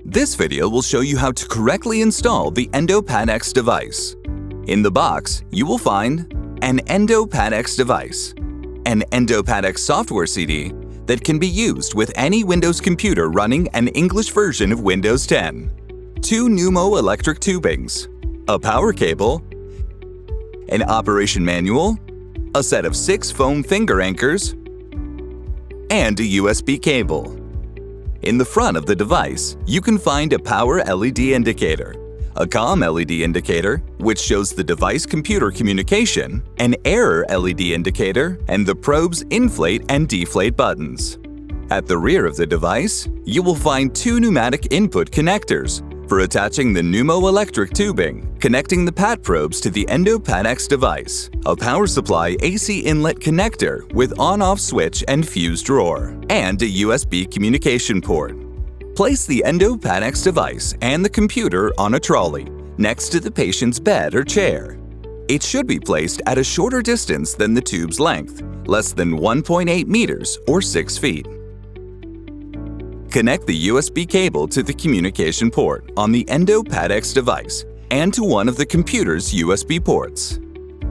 This video will show you how to correctly install the EndoPATx device. In the box, you will find an EndoPATx device, an EndoPATx software CD that can be used with any Windows computer running an English version of Windows 10, 2 pneumo-electric tubings, a power cable, an operation manual, a set of 6 foam finger anchors, and a USB cable. In the front of the device, you can find a power LED indicator, a COM LED indicator, which shows the device computer communication, an error LED indicator, and the probe's inflate and deflate buttons. At the rear of the device, you will find 2 pneumatic input connectors for attaching the pneumo-electric tubing, connecting the PAT probes to the EndoPATx device, a power supply AC inlet connector with on-off switch and fuse drawer, and a USB communication port. Place the EndoPATx device and the computer on a trolley next to the patient's bed or chair. It should be placed at a shorter distance than the tube's length, less than 1.8 meters or 6 feet. Connect the USB cable to the communication port on the EndoPATx device and to one of the computer's USB ports.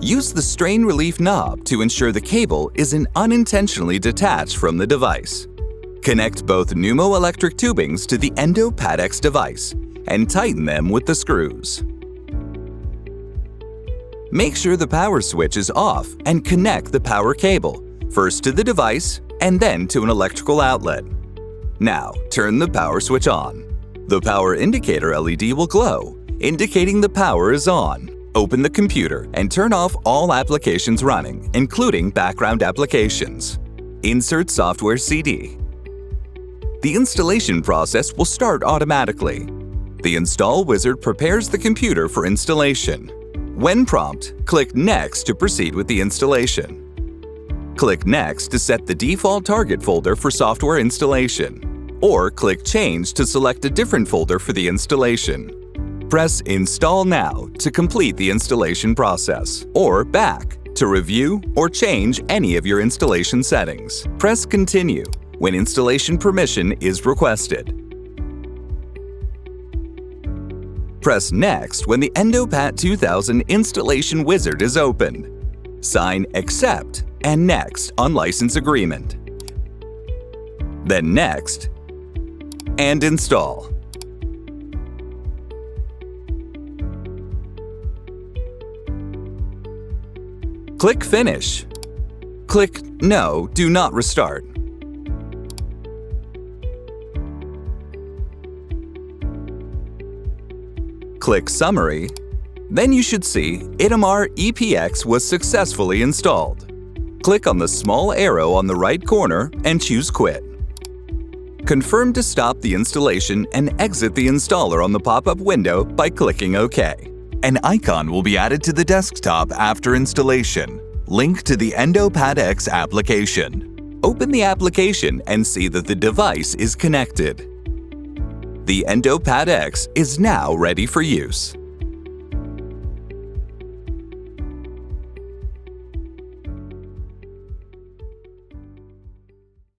Use the strain relief knob to ensure the cable isn't unintentionally detached from the device. Connect both pneumo-electric tubings to the EndoPATx device and tighten them with the screws. Make sure the power switch is off and connect the power cable, first to the device and then to an electrical outlet. Now, turn the power switch on. The power indicator LED will glow, indicating the power is on. Open the computer and turn off all applications running, including background applications. Insert software CD. The installation process will start automatically. The install wizard prepares the computer for installation. When prompt, click Next to proceed with the installation. Click Next to set the default target folder for software installation, or click Change to select a different folder for the installation. Press Install Now to complete the installation process, or Back to review or change any of your installation settings. Press Continue when installation permission is requested. Press Next when the EndoPAT 2000 installation wizard is opened. Sign Accept and Next on License Agreement. Then Next and Install. Click Finish. Click No, do not restart. Click Summary. Then you should see EndoPATx was successfully installed. Click on the small arrow on the right corner and choose Quit. Confirm to stop the installation and exit the installer on the pop-up window by clicking OK. An icon will be added to the desktop after installation. Link to the EndoPATx application. Open the application and see that the device is connected. The EndoPATx is now ready for use.